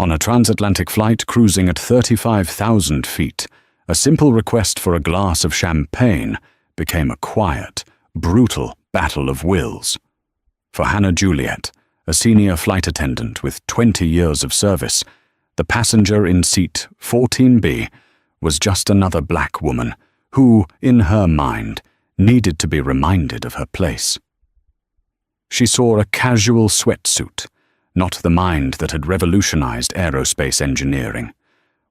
On a transatlantic flight cruising at 35,000 feet, a simple request for a glass of champagne became a quiet, brutal battle of wills. For Hannah Juliet, a senior flight attendant with 20 years of service, the passenger in seat 14B was just another black woman who, in her mind, needed to be reminded of her place. She saw a casual sweatsuit, not the mind that had revolutionized aerospace engineering.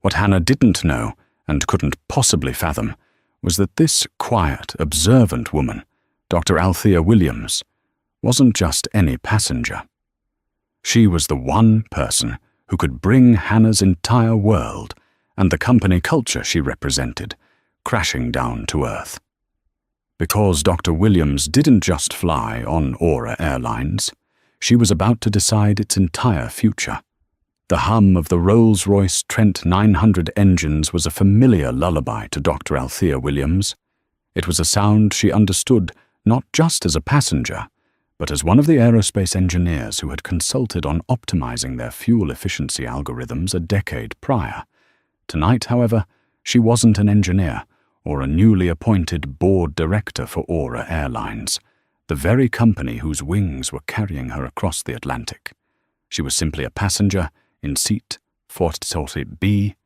What Hannah didn't know, and couldn't possibly fathom, was that this quiet, observant woman, Dr. Althea Williams, wasn't just any passenger. She was the one person who could bring Hannah's entire world and the company culture she represented crashing down to earth. Because Dr. Williams didn't just fly on Aura Airlines, she was about to decide its entire future. The hum of the Rolls-Royce Trent 900 engines was a familiar lullaby to Dr. Althea Williams. It was a sound she understood not just as a passenger, but as one of the aerospace engineers who had consulted on optimizing their fuel efficiency algorithms a decade prior. Tonight, however, she wasn't an engineer or a newly appointed board director for Aura Airlines, the very company whose wings were carrying her across the Atlantic. She was simply a passenger in seat 14B,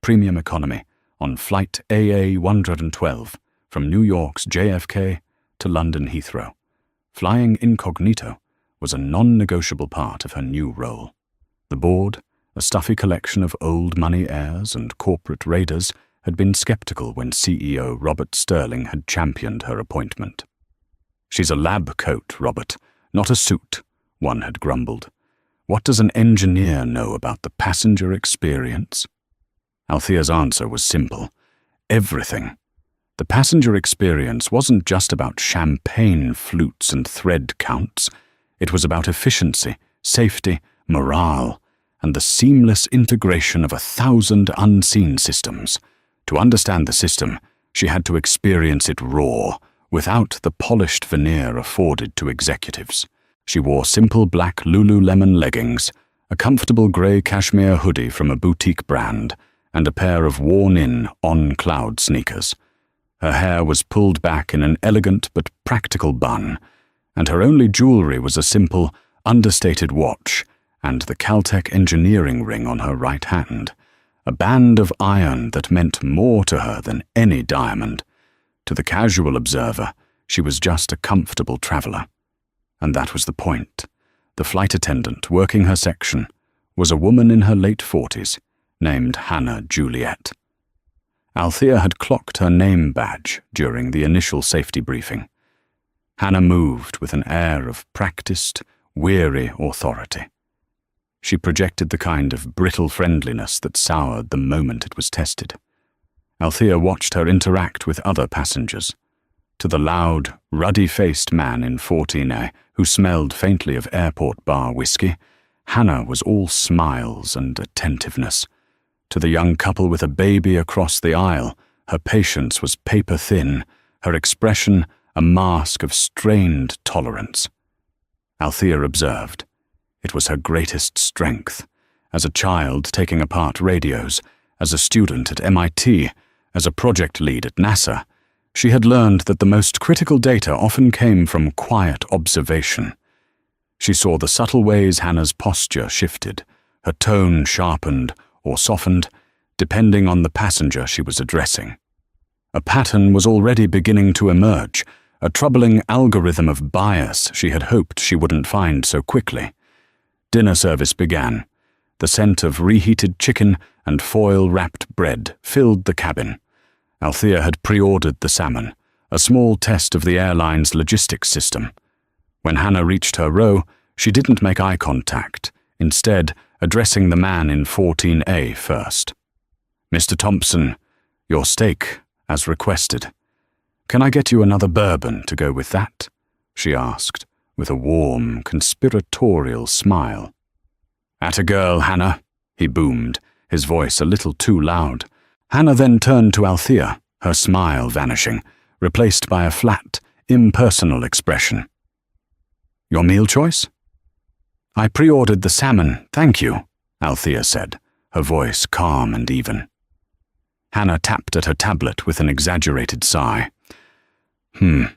premium economy, on flight AA 112 from New York's JFK to London Heathrow. Flying incognito was a non-negotiable part of her new role. The board, a stuffy collection of old money heirs and corporate raiders, had been skeptical when CEO Robert Sterling had championed her appointment. "She's a lab coat, Robert, not a suit," one had grumbled. "What does an engineer know about the passenger experience?" Althea's answer was simple. Everything. The passenger experience wasn't just about champagne flutes and thread counts. It was about efficiency, safety, morale, and the seamless integration of 1,000 unseen systems. To understand the system, she had to experience it raw, without the polished veneer afforded to executives. She wore simple black Lululemon leggings, a comfortable grey cashmere hoodie from a boutique brand, and a pair of worn-in on-cloud sneakers. Her hair was pulled back in an elegant but practical bun, and her only jewelry was a simple, understated watch and the Caltech engineering ring on her right hand, a band of iron that meant more to her than any diamond. To the casual observer, she was just a comfortable traveler. And that was the point. The flight attendant working her section was a woman in her late 40s, named Hannah Juliet. Althea had clocked her name badge during the initial safety briefing. Hannah moved with an air of practiced, weary authority. She projected the kind of brittle friendliness that soured the moment it was tested. Althea watched her interact with other passengers. To the loud, ruddy-faced man in 14A, who smelled faintly of airport bar whiskey, Hannah was all smiles and attentiveness. To the young couple with a baby across the aisle, her patience was paper-thin, her expression a mask of strained tolerance. Althea observed. It was her greatest strength. As a child taking apart radios, as a student at MIT, as a project lead at NASA, she had learned that the most critical data often came from quiet observation. She saw the subtle ways Hannah's posture shifted, her tone sharpened or softened, depending on the passenger she was addressing. A pattern was already beginning to emerge, a troubling algorithm of bias she had hoped she wouldn't find so quickly. Dinner service began. The scent of reheated chicken and foil-wrapped bread filled the cabin. Althea had pre-ordered the salmon, a small test of the airline's logistics system. When Hannah reached her row, she didn't make eye contact, instead addressing the man in 14A first. "Mr. Thompson, your steak, as requested. Can I get you another bourbon to go with that?" she asked, with a warm, conspiratorial smile. "Atta girl, Hannah," he boomed, his voice a little too loud. Hannah then turned to Althea, her smile vanishing, replaced by a flat, impersonal expression. "Your meal choice?" "I pre-ordered the salmon, thank you," Althea said, her voice calm and even. Hannah tapped at her tablet with an exaggerated sigh. I'm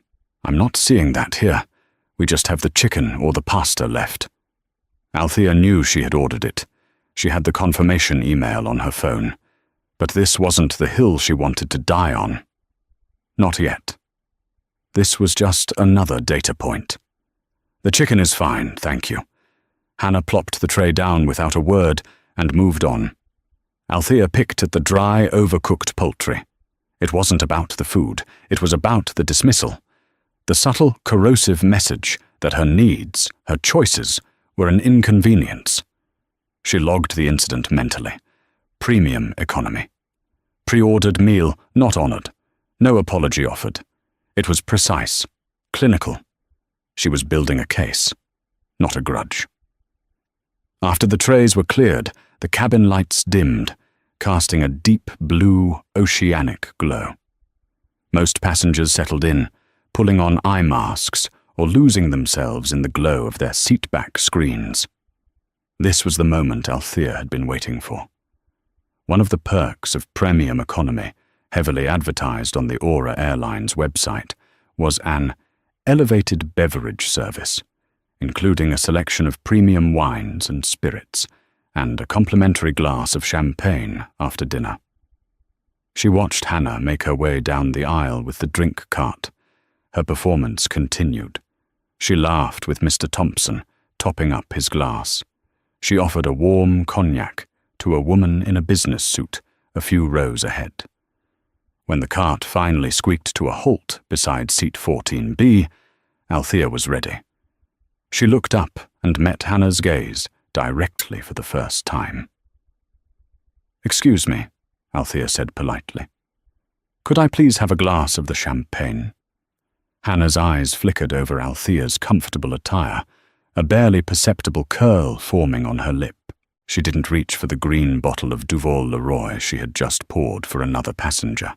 not seeing that here. We just have the chicken or the pasta left. Althea knew she had ordered it. She had the confirmation email on her phone. But this wasn't the hill she wanted to die on. Not yet. This was just another data point. The chicken is fine, thank you. Hannah plopped the tray down without a word and moved on. Althea picked at the dry, overcooked poultry. It wasn't about the food, it was about the dismissal. The subtle, corrosive message that her needs, her choices, were an inconvenience. She logged the incident mentally. Premium economy. Pre-ordered meal not honored. No apology offered. It was precise, clinical. She was building a case, not a grudge. After the trays were cleared, the cabin lights dimmed, casting a deep blue, oceanic glow. Most passengers settled in, pulling on eye masks or losing themselves in the glow of their seatback screens. This was the moment Althea had been waiting for. One of the perks of premium economy, heavily advertised on the Aura Airlines website, was an elevated beverage service, including a selection of premium wines and spirits, and a complimentary glass of champagne after dinner. She watched Hannah make her way down the aisle with the drink cart. Her performance continued. She laughed with Mr. Thompson, topping up his glass. She offered a warm cognac to a woman in a business suit a few rows ahead. When the cart finally squeaked to a halt beside seat 14B, Althea was ready. She looked up and met Hannah's gaze directly for the first time. "Excuse me," Althea said politely. "Could I please have a glass of the champagne?" Hannah's eyes flickered over Althea's comfortable attire, a barely perceptible curl forming on her lip. She didn't reach for the green bottle of Duval-Leroy she had just poured for another passenger.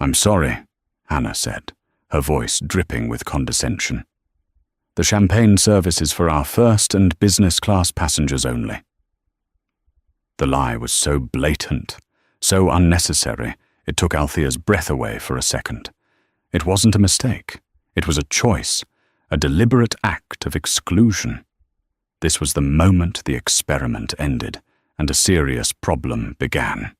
"I'm sorry," Hannah said, her voice dripping with condescension. "The champagne service is for our first and business class passengers only." The lie was so blatant, so unnecessary, it took Althea's breath away for a second. It wasn't a mistake. It was a choice, a deliberate act of exclusion. This was the moment the experiment ended and a serious problem began.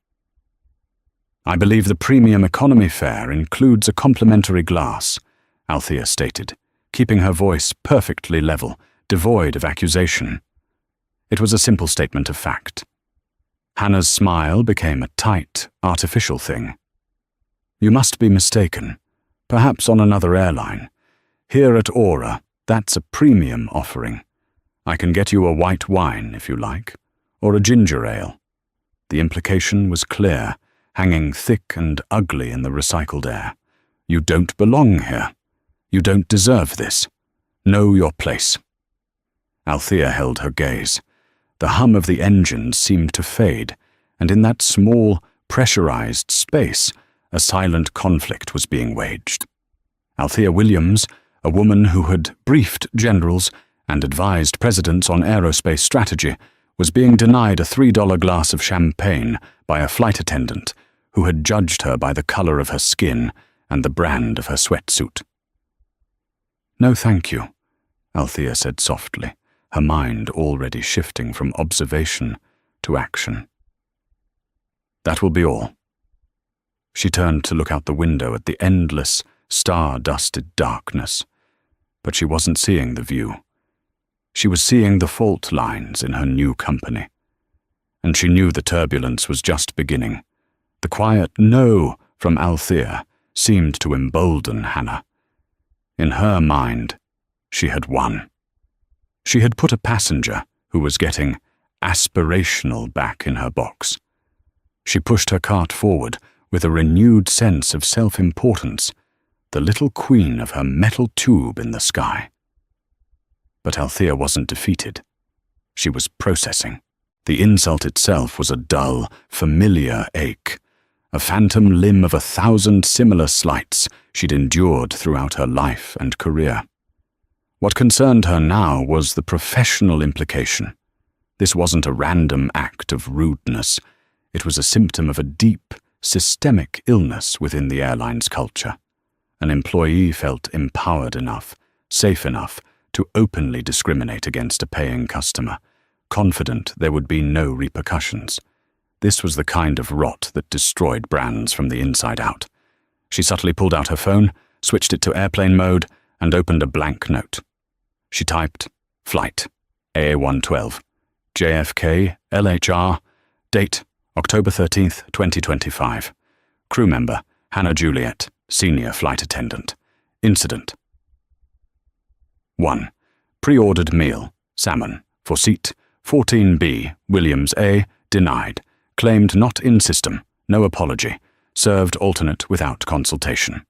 "I believe the premium economy fare includes a complimentary glass," Althea stated, keeping her voice perfectly level, devoid of accusation. It was a simple statement of fact. Hannah's smile became a tight, artificial thing. "You must be mistaken. Perhaps on another airline. Here at Aura, that's a premium offering. I can get you a white wine, if you like, or a ginger ale." The implication was clear, hanging thick and ugly in the recycled air. "You don't belong here. You don't deserve this. Know your place." Althea held her gaze. The hum of the engines seemed to fade, and in that small, pressurized space, a silent conflict was being waged. Althea Williams, a woman who had briefed generals and advised presidents on aerospace strategy, was being denied a $3 glass of champagne by a flight attendant who had judged her by the color of her skin and the brand of her sweatsuit. "No, thank you," Althea said softly, her mind already shifting from observation to action. "That will be all." She turned to look out the window at the endless, star-dusted darkness, but she wasn't seeing the view. She was seeing the fault lines in her new company, and she knew the turbulence was just beginning. The quiet "no" from Althea seemed to embolden Hannah. In her mind, she had won. She had put a passenger who was getting aspirational back in her box. She pushed her cart forward with a renewed sense of self-importance, the little queen of her metal tube in the sky. But Althea wasn't defeated. She was processing. The insult itself was a dull, familiar ache, a phantom limb of 1,000 similar slights she'd endured throughout her life and career. What concerned her now was the professional implication. This wasn't a random act of rudeness. It was a symptom of a deep, systemic illness within the airline's culture. An employee felt empowered enough, safe enough, to openly discriminate against a paying customer, confident there would be no repercussions. This was the kind of rot that destroyed brands from the inside out. She subtly pulled out her phone, switched it to airplane mode, and opened a blank note. She typed, Flight, AA112, JFK, LHR, date, October 13th, 2025. Crew member, Hannah Juliet, senior flight attendant. Incident. 1. Pre-ordered meal, salmon, for seat 14B, Williams A, denied. Claimed not in system, no apology. Served alternate without consultation.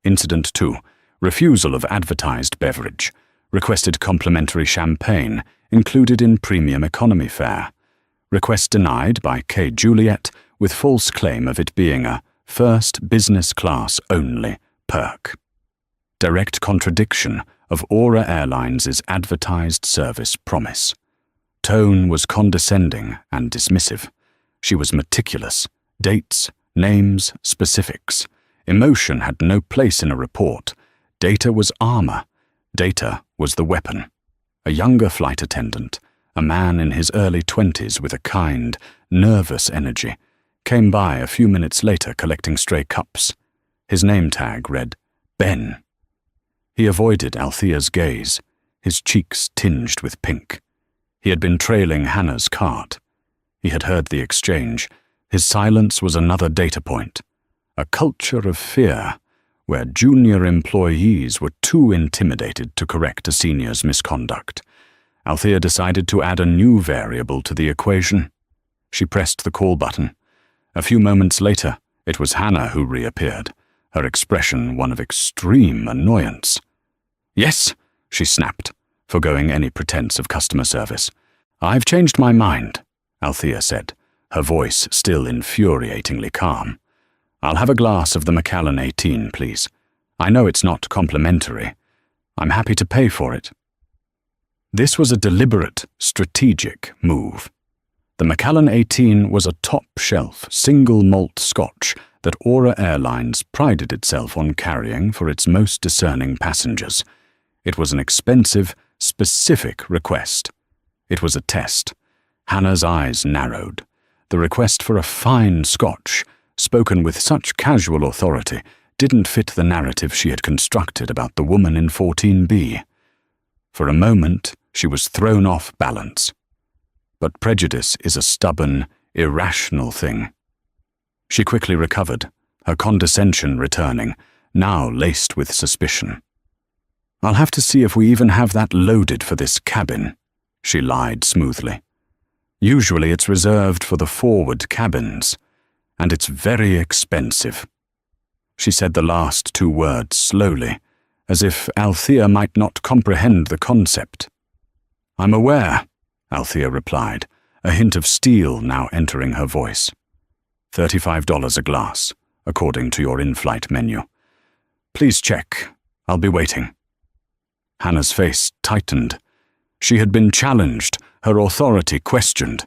Incident 2. Refusal of advertised beverage. Requested complimentary champagne, included in premium economy fare. Request denied by K. Juliet, with false claim of it being a first business class only perk. Direct contradiction of Aura Airlines' advertised service promise. Tone was condescending and dismissive. She was meticulous. Dates, names, specifics. Emotion had no place in a report. Data was armor. Data was the weapon. A younger flight attendant, a man in his early 20s with a kind, nervous energy, came by a few minutes later collecting stray cups. His name tag read, Ben. He avoided Althea's gaze, his cheeks tinged with pink. He had been trailing Hannah's cart. He had heard the exchange. His silence was another data point. A culture of fear, where junior employees were too intimidated to correct a senior's misconduct. Althea decided to add a new variable to the equation. She pressed the call button. A few moments later, it was Hannah who reappeared, her expression one of extreme annoyance. "Yes," she snapped, forgoing any pretense of customer service. "I've changed my mind," Althea said, her voice still infuriatingly calm. "I'll have a glass of the Macallan 18, please. I know it's not complimentary. I'm happy to pay for it." This was a deliberate, strategic move. The Macallan 18 was a top-shelf, single-malt scotch that Aura Airlines prided itself on carrying for its most discerning passengers. It was an expensive, specific request. It was a test. Hannah's eyes narrowed. The request for a fine scotch, spoken with such casual authority, didn't fit the narrative she had constructed about the woman in 14B. For a moment, she was thrown off balance. But prejudice is a stubborn, irrational thing. She quickly recovered, her condescension returning, now laced with suspicion. "I'll have to see if we even have that loaded for this cabin," she lied smoothly. "Usually it's reserved for the forward cabins, and it's very expensive." She said the last two words slowly, as if Althea might not comprehend the concept. "I'm aware," Althea replied, a hint of steel now entering her voice. $35 a glass, according to your in-flight menu. Please check. I'll be waiting." Hannah's face tightened. She had been challenged, her authority questioned.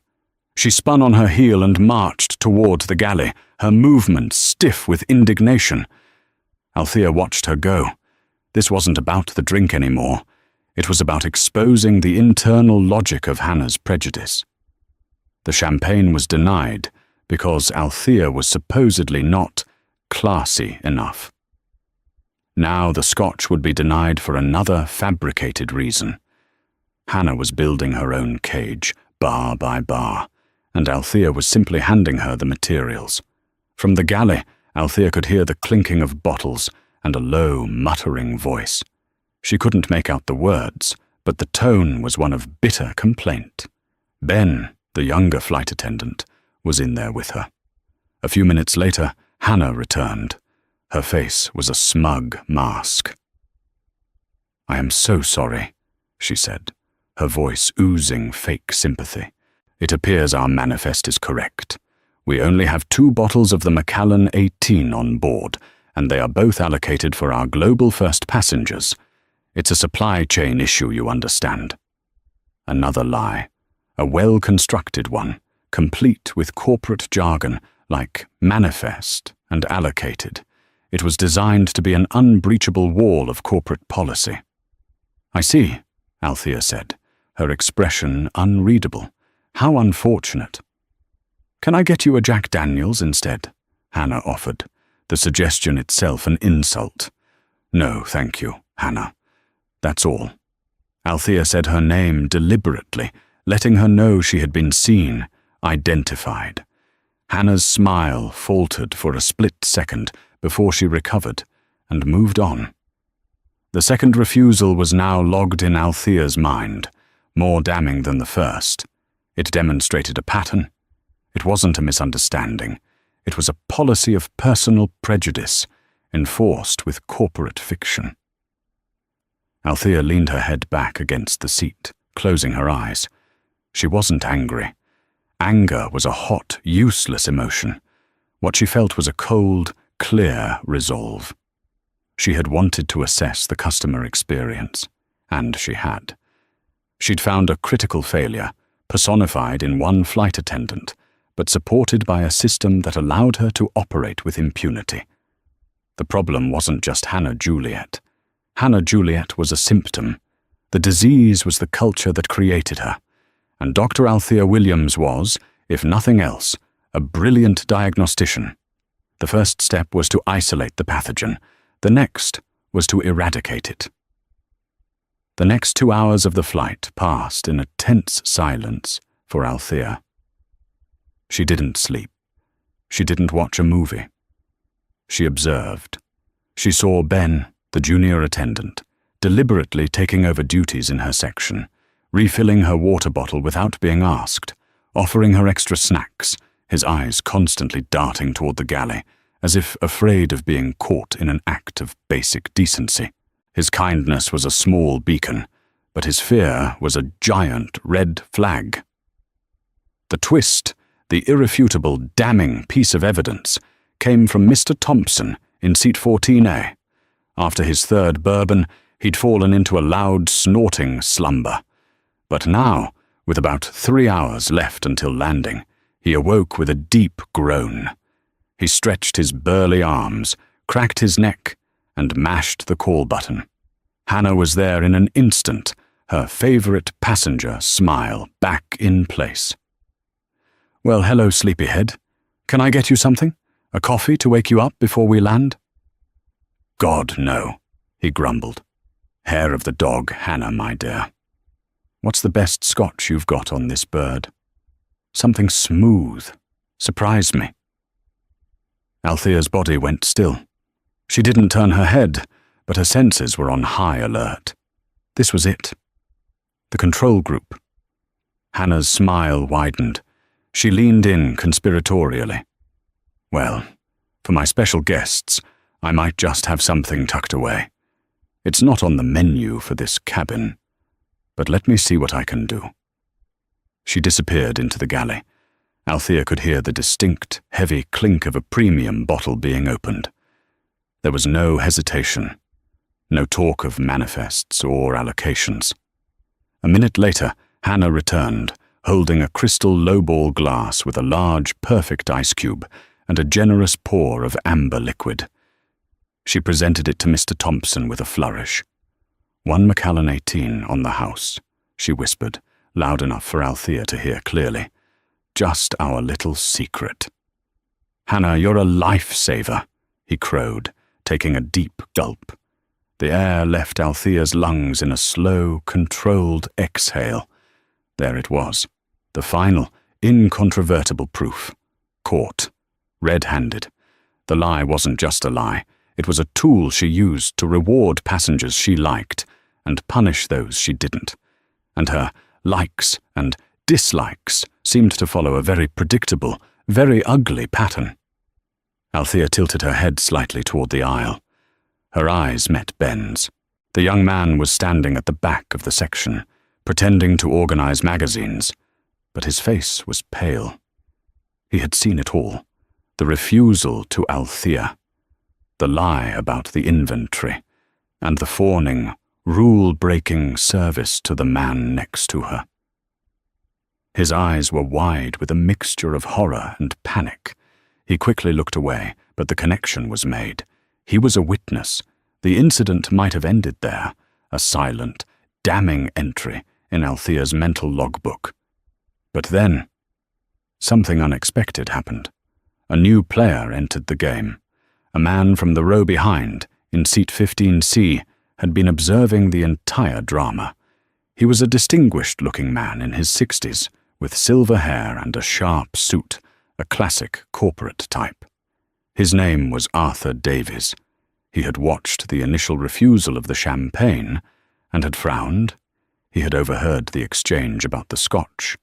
She spun on her heel and marched toward the galley, her movements stiff with indignation. Althea watched her go. This wasn't about the drink anymore. It was about exposing the internal logic of Hannah's prejudice. The champagne was denied because Althea was supposedly not classy enough. Now the scotch would be denied for another fabricated reason. Hannah was building her own cage, bar by bar, and Althea was simply handing her the materials. From the galley, Althea could hear the clinking of bottles and a low, muttering voice. She couldn't make out the words, but the tone was one of bitter complaint. Ben, the younger flight attendant, was in there with her. A few minutes later, Hannah returned. Her face was a smug mask. "I am so sorry," she said, her voice oozing fake sympathy. "It appears our manifest is correct. We only have 2 bottles of the Macallan 18 on board, and they are both allocated for our global first passengers. It's a supply chain issue, you understand." Another lie. a well-constructed one, complete with corporate jargon like manifest and allocated. It was designed to be an unbreachable wall of corporate policy. "I see," Althea said, her expression unreadable. "How unfortunate." "Can I get you a Jack Daniels instead?" Hannah offered, the suggestion itself an insult. "No, thank you, Hannah. That's all." Althea said her name deliberately, letting her know she had been seen, identified. Hannah's smile faltered for a split second before she recovered and moved on. The second refusal was now logged in Althea's mind, more damning than the first. It demonstrated a pattern. It wasn't a misunderstanding. It was a policy of personal prejudice, enforced with corporate fiction. Althea leaned her head back against the seat, closing her eyes. She wasn't angry. Anger was a hot, useless emotion. What she felt was a cold, clear resolve. She had wanted to assess the customer experience, and she had. She'd found a critical failure, personified in one flight attendant, but supported by a system that allowed her to operate with impunity. The problem wasn't just Hannah Juliet. Hannah Juliet was a symptom. The disease was the culture that created her. And Dr. Althea Williams was, if nothing else, a brilliant diagnostician. The first step was to isolate the pathogen. The next was to eradicate it. The next 2 hours of the flight passed in a tense silence for Althea. She didn't sleep. She didn't watch a movie. She observed. She saw Ben, the junior attendant, deliberately taking over duties in her section, refilling her water bottle without being asked, offering her extra snacks, his eyes constantly darting toward the galley, as if afraid of being caught in an act of basic decency. His kindness was a small beacon, but his fear was a giant red flag. The twist, the irrefutable, damning piece of evidence, came from Mr. Thompson in seat 14A. After his third bourbon, he'd fallen into a loud, snorting slumber. But now, with about 3 hours left until landing, he awoke with a deep groan. He stretched his burly arms, cracked his neck, and mashed the call button. Hannah was there in an instant, her favorite passenger smile back in place. "Well, hello, sleepyhead. Can I get you something? A coffee to wake you up before we land?" "God, no," he grumbled. "Hair of the dog, Hannah, my dear. What's the best scotch you've got on this bird? Something smooth. Surprise me." Althea's body went still. She didn't turn her head, but her senses were on high alert. This was it. The control group. Hannah's smile widened. She leaned in conspiratorially. "Well, for my special guests, I might just have something tucked away. It's not on the menu for this cabin, but let me see what I can do." She disappeared into the galley. Althea could hear the distinct, heavy clink of a premium bottle being opened. There was no hesitation, no talk of manifests or allocations. A minute later, Hannah returned, holding a crystal lowball glass with a large, perfect ice cube and a generous pour of amber liquid. She presented it to Mr. Thompson with a flourish. "1 Macallan 18 on the house," she whispered, loud enough for Althea to hear clearly. "Just our little secret." "Hannah, you're a lifesaver," he crowed, taking a deep gulp. The air left Althea's lungs in a slow, controlled exhale. There it was, the final, incontrovertible proof. Caught. Red-handed. The lie wasn't just a lie. It was a tool she used to reward passengers she liked and punish those she didn't. And her likes and dislikes seemed to follow a very predictable, very ugly pattern. Althea tilted her head slightly toward the aisle. Her eyes met Ben's. The young man was standing at the back of the section, pretending to organize magazines, but his face was pale. He had seen it all. The refusal to Althea, the lie about the inventory, and the fawning, rule-breaking service to the man next to her. His eyes were wide with a mixture of horror and panic. He quickly looked away, but the connection was made. He was a witness. The incident might have ended there, a silent, damning entry in Althea's mental logbook. But then, something unexpected happened. A new player entered the game. A man from the row behind, in seat 15C, had been observing the entire drama. He was a distinguished-looking man in his 60s, with silver hair and a sharp suit, a classic corporate type. His name was Arthur Davies. He had watched the initial refusal of the champagne and had frowned. He had overheard the exchange about the scotch,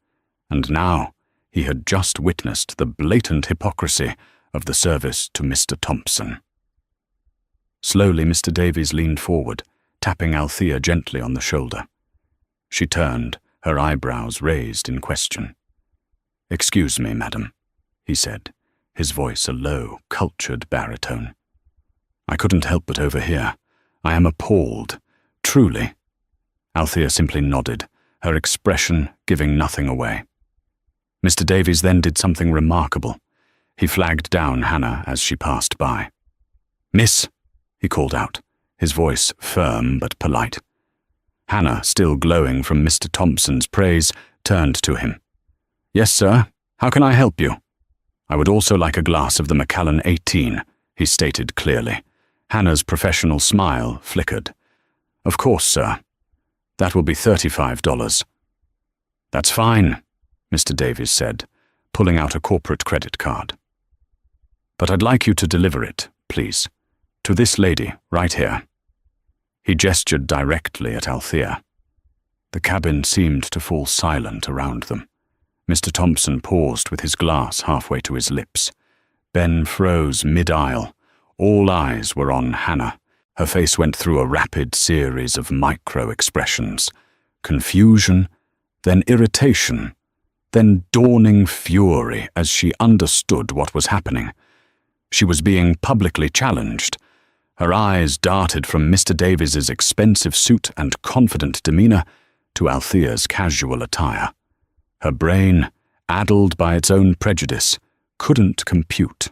and now he had just witnessed the blatant hypocrisy of the service to Mr. Thompson. Slowly Mr. Davies leaned forward, tapping Althea gently on the shoulder. She turned, her eyebrows raised in question. "Excuse me, madam," he said, his voice a low, cultured baritone. "I couldn't help but overhear. I am appalled. Truly." Althea simply nodded, her expression giving nothing away. Mr. Davies then did something remarkable. He flagged down Hannah as she passed by. "Miss," he called out, his voice firm but polite. Hannah, still glowing from Mr. Thompson's praise, turned to him. "Yes, sir. How can I help you?" "I would also like a glass of the Macallan 18, he stated clearly. Hannah's professional smile flickered. "Of course, sir. That will be $35. "That's fine," Mr. Davies said, pulling out a corporate credit card. "But I'd like you to deliver it, please, to this lady right here." He gestured directly at Althea. The cabin seemed to fall silent around them. Mr. Thompson paused with his glass halfway to his lips. Ben froze mid-aisle. All eyes were on Hannah. Her face went through a rapid series of micro-expressions. Confusion, then irritation, then dawning fury as she understood what was happening. She was being publicly challenged. Her eyes darted from Mr. Davies's expensive suit and confident demeanor to Althea's casual attire. Her brain, addled by its own prejudice, couldn't compute.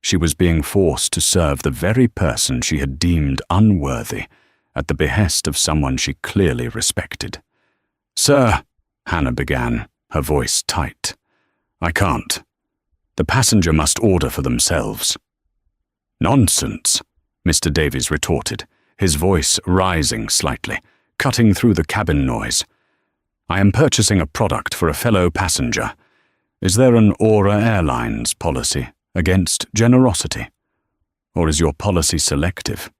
She was being forced to serve the very person she had deemed unworthy at the behest of someone she clearly respected. "Sir," Hannah began, her voice tight. "I can't. The passenger must order for themselves." "Nonsense," Mr. Davies retorted, his voice rising slightly, cutting through the cabin noise. "I am purchasing a product for a fellow passenger. Is there an Aura Airlines policy against generosity? Or is your policy selective?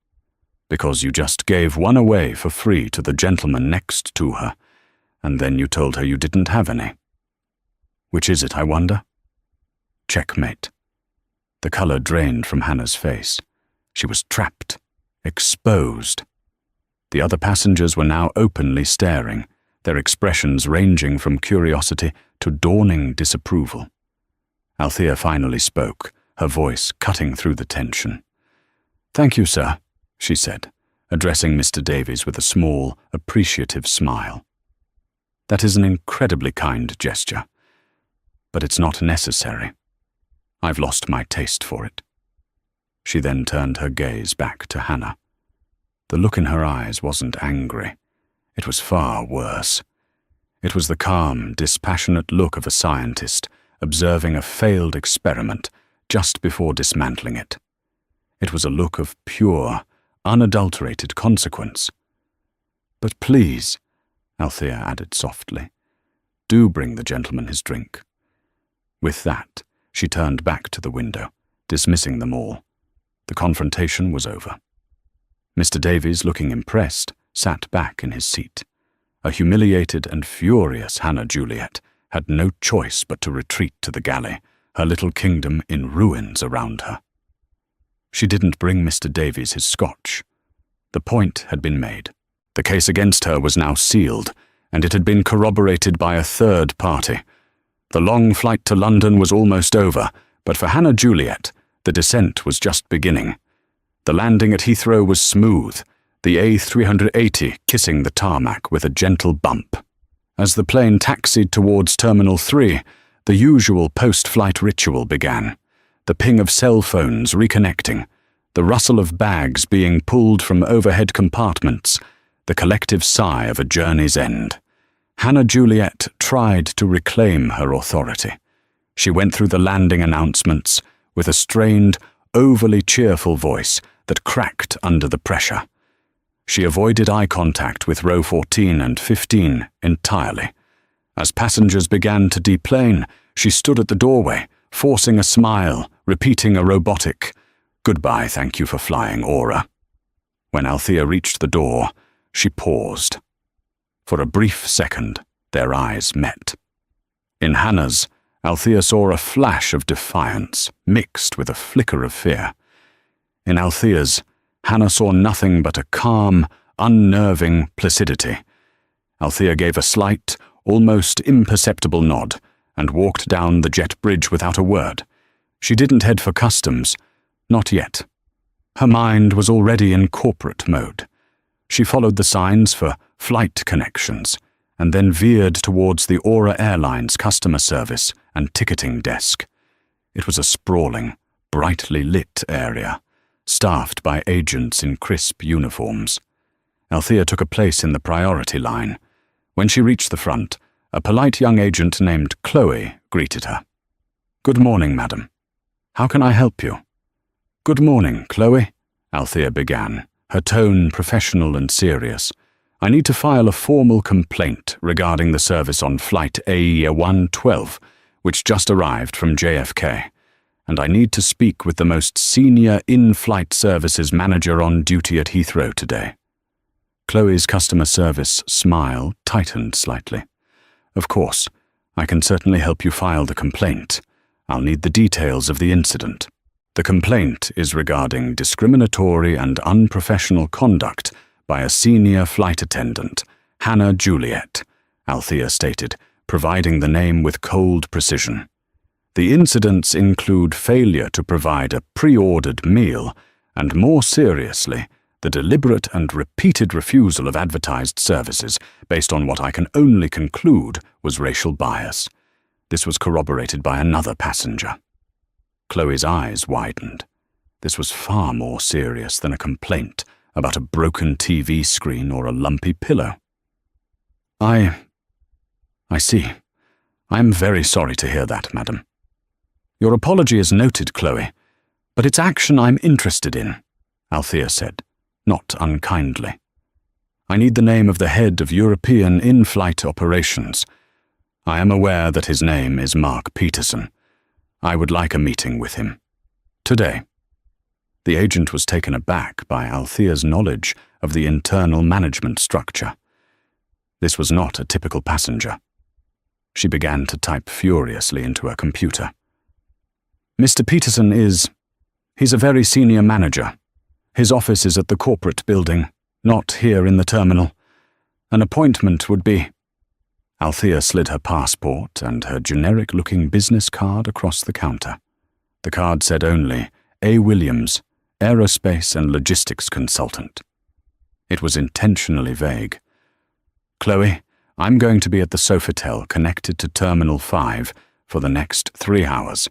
Because you just gave one away for free to the gentleman next to her, and then you told her you didn't have any. Which is it, I wonder?" Checkmate. The color drained from Hannah's face. She was trapped, exposed. The other passengers were now openly staring, their expressions ranging from curiosity to dawning disapproval. Althea finally spoke, her voice cutting through the tension. "Thank you, sir," she said, addressing Mr. Davies with a small, appreciative smile. "That is an incredibly kind gesture, but it's not necessary. I've lost my taste for it." She then turned her gaze back to Hannah. The look in her eyes wasn't angry. It was far worse. It was the calm, dispassionate look of a scientist observing a failed experiment just before dismantling it. It was a look of pure, unadulterated consequence. "But please," Althea added softly, "do bring the gentleman his drink." With that, she turned back to the window, dismissing them all. The confrontation was over. Mr. Davies, looking impressed, sat back in his seat. A humiliated and furious Hannah Juliet had no choice but to retreat to the galley, her little kingdom in ruins around her. She didn't bring Mr. Davies his scotch. The point had been made. The case against her was now sealed, and it had been corroborated by a third party. The long flight to London was almost over, but for Hannah Juliet, the descent was just beginning. The landing at Heathrow was smooth, the A380 kissing the tarmac with a gentle bump. As the plane taxied towards Terminal 3, the usual post-flight ritual began. The ping of cell phones reconnecting, the rustle of bags being pulled from overhead compartments, the collective sigh of a journey's end. Hannah Juliet tried to reclaim her authority. She went through the landing announcements with a strained, overly cheerful voice that cracked under the pressure. She avoided eye contact with row 14 and 15 entirely. As passengers began to deplane, she stood at the doorway, forcing a smile, repeating a robotic, "Goodbye, thank you for flying, Aura." When Althea reached the door, she paused. For a brief second, their eyes met. In Hannah's, Althea saw a flash of defiance, mixed with a flicker of fear. In Althea's, Hannah saw nothing but a calm, unnerving placidity. Althea gave a slight, almost imperceptible nod, and walked down the jet bridge without a word. She didn't head for customs, not yet. Her mind was already in corporate mode. She followed the signs for flight connections, and then veered towards the Aura Airlines customer service and ticketing desk. It was a sprawling, brightly lit area, staffed by agents in crisp uniforms. Althea took a place in the priority line. When she reached the front, a polite young agent named Chloe greeted her. "Good morning, madam. How can I help you?" "Good morning, Chloe," Althea began, her tone professional and serious. "I need to file a formal complaint regarding the service on Flight AE112, which just arrived from JFK. And I need to speak with the most senior in-flight services manager on duty at Heathrow today." Chloe's customer service smile tightened slightly. "Of course, I can certainly help you file the complaint. I'll need the details of the incident. The complaint is regarding discriminatory and unprofessional conduct by a senior flight attendant, Hannah Juliet," Althea stated, providing the name with cold precision. "The incidents include failure to provide a pre-ordered meal and, more seriously, the deliberate and repeated refusal of advertised services based on what I can only conclude was racial bias. This was corroborated by another passenger." Chloe's eyes widened. This was far more serious than a complaint about a broken TV screen or a lumpy pillow. I see. I am very sorry to hear that, madam." "Your apology is noted, Chloe, but it's action I'm interested in," Althea said, not unkindly. "I need the name of the head of European in-flight operations. I am aware that his name is Mark Peterson. I would like a meeting with him. Today." The agent was taken aback by Althea's knowledge of the internal management structure. This was not a typical passenger. She began to type furiously into her computer. "Mr. Peterson he's a very senior manager. His office is at the corporate building, not here in the terminal. An appointment would be—" Althea slid her passport and her generic-looking business card across the counter. The card said only, "A. Williams, Aerospace and Logistics Consultant." It was intentionally vague. "Chloe, I'm going to be at the Sofitel connected to Terminal 5 for the next 3 hours.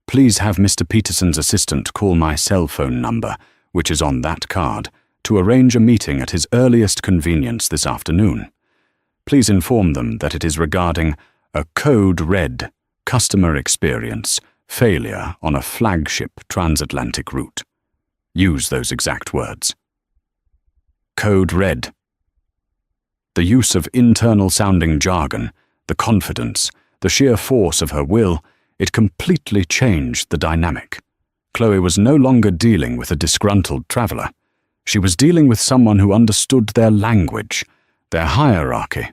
Please have Mr. Peterson's assistant call my cell phone number, which is on that card, to arrange a meeting at his earliest convenience this afternoon. Please inform them that it is regarding a Code Red customer experience failure on a flagship transatlantic route. Use those exact words. Code Red. The use of internal-sounding jargon, the confidence, the sheer force of her will, it completely changed the dynamic. Chloe was no longer dealing with a disgruntled traveler. She was dealing with someone who understood their language, their hierarchy.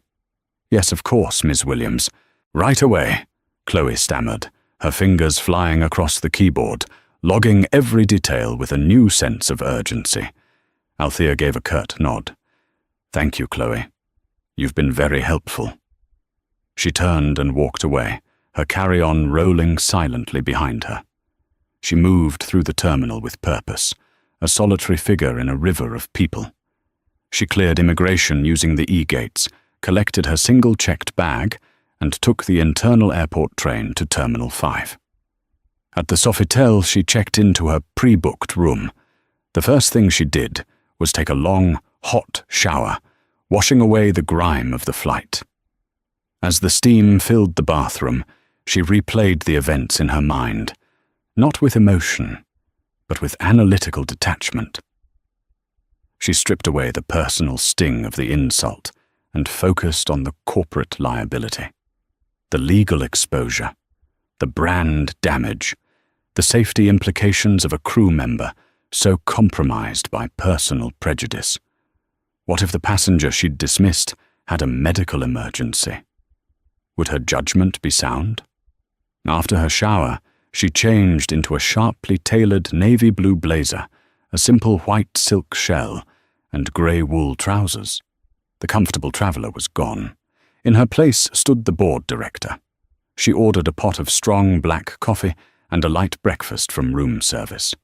"Yes, of course, Ms. Williams. Right away," Chloe stammered, her fingers flying across the keyboard, logging every detail with a new sense of urgency. Althea gave a curt nod. "Thank you, Chloe. You've been very helpful." She turned and walked away, her carry-on rolling silently behind her. She moved through the terminal with purpose, a solitary figure in a river of people. She cleared immigration using the e-gates, collected her single-checked bag, and took the internal airport train to Terminal 5. At the Sofitel, she checked into her pre-booked room. The first thing she did was take a long, hot shower, washing away the grime of the flight. As the steam filled the bathroom, she replayed the events in her mind, not with emotion, but with analytical detachment. She stripped away the personal sting of the insult and focused on the corporate liability, the legal exposure, the brand damage, the safety implications of a crew member so compromised by personal prejudice. What if the passenger she'd dismissed had a medical emergency? Would her judgment be sound? After her shower, she changed into a sharply tailored navy blue blazer, a simple white silk shell, and grey wool trousers. The comfortable traveller was gone. In her place stood the board director. She ordered a pot of strong black coffee and a light breakfast from room service.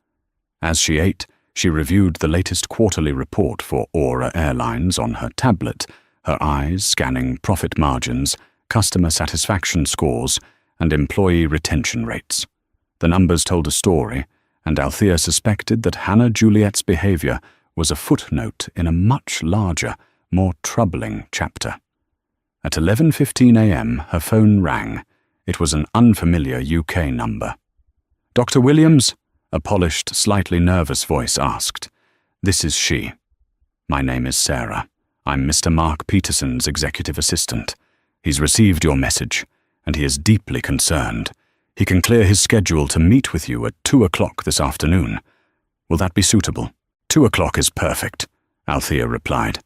As she ate, she reviewed the latest quarterly report for Aura Airlines on her tablet, her eyes scanning profit margins, customer satisfaction scores, and employee retention rates. The numbers told a story, and Althea suspected that Hannah Juliet's behaviour was a footnote in a much larger, more troubling chapter. At 11:15 a.m., her phone rang. It was an unfamiliar UK number. "Dr. Williams?" a polished, slightly nervous voice asked. "This is she. My name is Sarah. I'm Mr. Mark Peterson's executive assistant. He's received your message, and he is deeply concerned. He can clear his schedule to meet with you at 2 o'clock this afternoon. Will that be suitable?" 2 o'clock is perfect," Althea replied.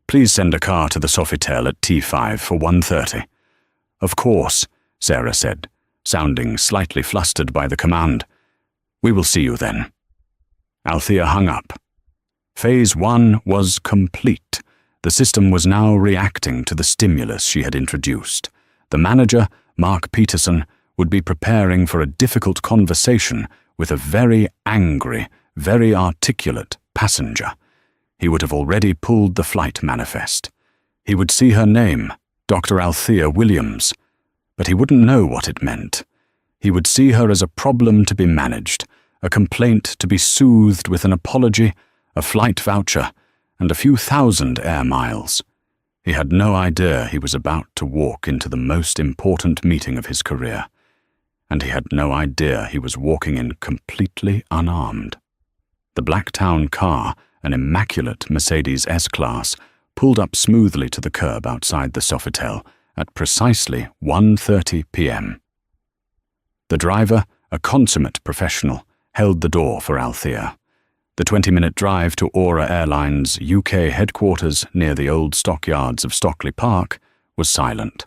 "Please send a car to the Sofitel at T5 for 1:30. "Of course," Sarah said, sounding slightly flustered by the command. "We will see you then." Althea hung up. Phase 1 was complete. The system was now reacting to the stimulus she had introduced. The manager, Mark Peterson, would be preparing for a difficult conversation with a very angry, very articulate passenger. He would have already pulled the flight manifest. He would see her name, Dr. Althea Williams, but he wouldn't know what it meant. He would see her as a problem to be managed, a complaint to be soothed with an apology, a flight voucher, and a few thousand air miles. He had no idea he was about to walk into the most important meeting of his career, and he had no idea he was walking in completely unarmed. The Blacktown car, an immaculate Mercedes S-Class, pulled up smoothly to the curb outside the Sofitel at precisely 1:30 p.m. The driver, a consummate professional, held the door for Althea. The 20-minute drive to Aura Airlines' UK headquarters near the old stockyards of Stockley Park was silent.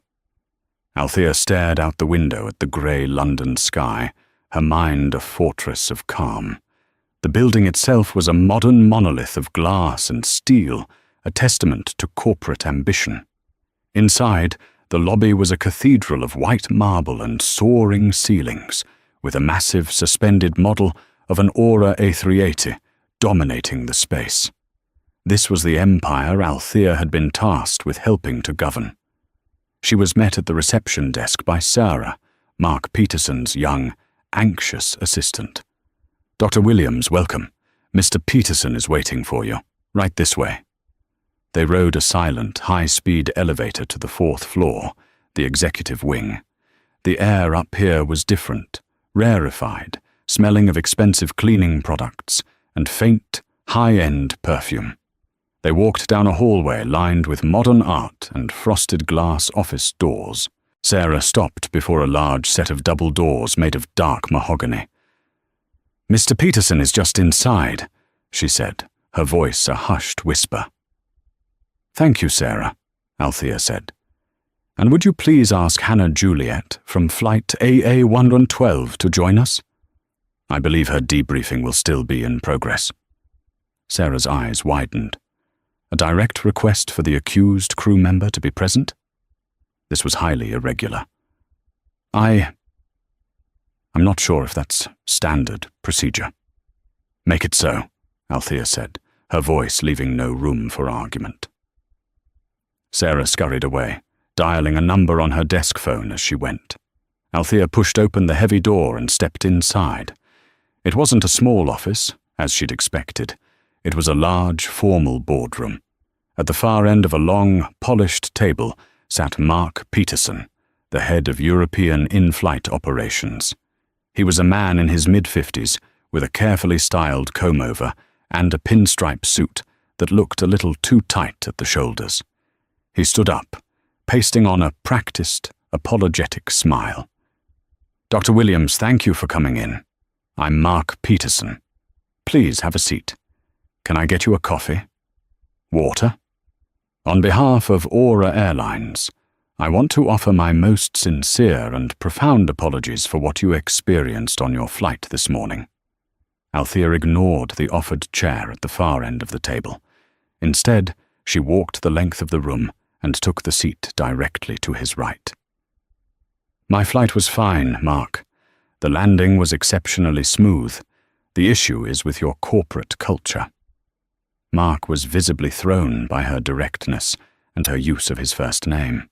Althea stared out the window at the grey London sky, her mind a fortress of calm. The building itself was a modern monolith of glass and steel, a testament to corporate ambition. Inside, the lobby was a cathedral of white marble and soaring ceilings, with a massive suspended model of an Aura A380 dominating the space. This was the empire Althea had been tasked with helping to govern. She was met at the reception desk by Sarah, Mark Peterson's young, anxious assistant. "Dr. Williams, welcome. Mr. Peterson is waiting for you. Right this way." They rode a silent, high-speed elevator to the 4th floor, the executive wing. The air up here was different, rarefied, smelling of expensive cleaning products and faint, high-end perfume. They walked down a hallway lined with modern art and frosted glass office doors. Sarah stopped before a large set of double doors made of dark mahogany. "Mr. Peterson is just inside," she said, her voice a hushed whisper. "Thank you, Sarah," Althea said. "And would you please ask Hannah Juliet from flight AA112 to join us? I believe her debriefing will still be in progress." Sarah's eyes widened. A direct request for the accused crew member to be present? This was highly irregular. I'm not sure if that's standard procedure." "Make it so," Althea said, her voice leaving no room for argument. Sarah scurried away, dialing a number on her desk phone as she went. Althea pushed open the heavy door and stepped inside. It wasn't a small office, as she'd expected. It was a large, formal boardroom. At the far end of a long, polished table sat Mark Peterson, the head of European in-flight operations. He was a man in his mid-50s with a carefully styled comb-over and a pinstripe suit that looked a little too tight at the shoulders. He stood up, pasting on a practiced, apologetic smile. "Dr. Williams, thank you for coming in. I'm Mark Peterson. Please have a seat. Can I get you a coffee? Water? On behalf of Aura Airlines, I want to offer my most sincere and profound apologies for what you experienced on your flight this morning." Althea ignored the offered chair at the far end of the table. Instead, she walked the length of the room and took the seat directly to his right. "My flight was fine, Mark. The landing was exceptionally smooth. The issue is with your corporate culture." Mark was visibly thrown by her directness and her use of his first name.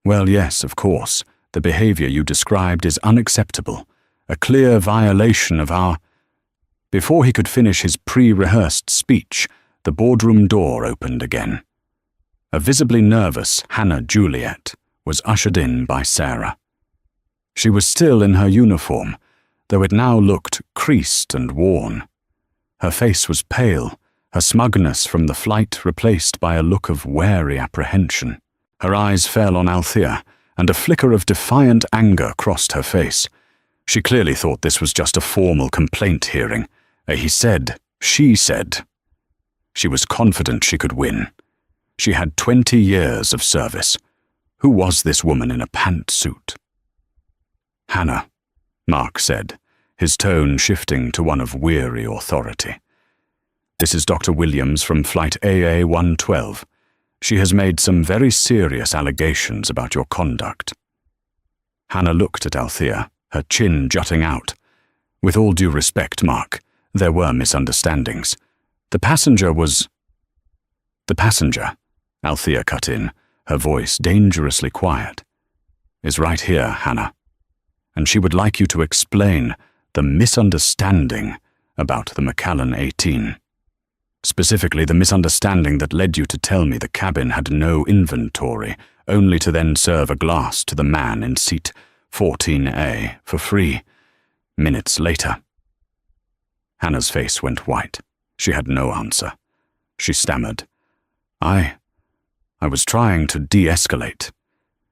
"Well, yes, of course. The behavior you described is unacceptable, a clear violation of our—" Before he could finish his pre-rehearsed speech, the boardroom door opened again. A visibly nervous Hannah Juliet was ushered in by Sarah. She was still in her uniform, though it now looked creased and worn. Her face was pale, her smugness from the flight replaced by a look of wary apprehension. Her eyes fell on Althea, and a flicker of defiant anger crossed her face. She clearly thought this was just a formal complaint hearing, a he said, she said. She was confident she could win. She had 20 years of service. Who was this woman in a pantsuit? "Hannah," Mark said, his tone shifting to one of weary authority. "This is Dr. Williams from Flight AA-112. She has made some very serious allegations about your conduct." Hannah looked at Althea, her chin jutting out. "With all due respect, Mark, there were misunderstandings. The passenger was—" "The passenger," Althea cut in, her voice dangerously quiet, "is right here, Hannah. And she would like you to explain the misunderstanding about the Macallan 18. Specifically, the misunderstanding that led you to tell me the cabin had no inventory, only to then serve a glass to the man in seat 14A for free, minutes later." Hannah's face went white. She had no answer. She stammered, I was trying to de-escalate.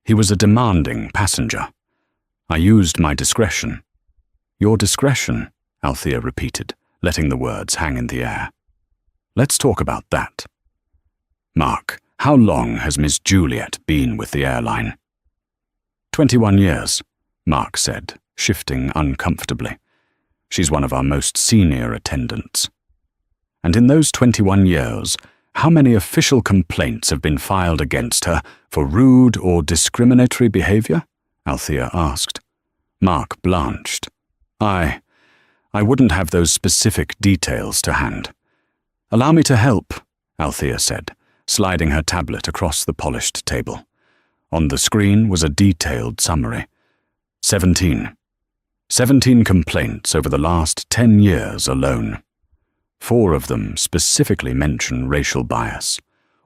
He was a demanding passenger. I used my discretion." "Your discretion," Althea repeated, letting the words hang in the air. "Let's talk about that. Mark, how long has Miss Juliet been with the airline?" 21 years, Mark said, shifting uncomfortably. "She's one of our most senior attendants." "And in those 21 years, how many official complaints have been filed against her for rude or discriminatory behavior?" Althea asked. Mark blanched. I wouldn't have those specific details to hand." "Allow me to help," Althea said, sliding her tablet across the polished table. On the screen was a detailed summary. 17 complaints over the last 10 years alone. 4 of them specifically mention racial bias.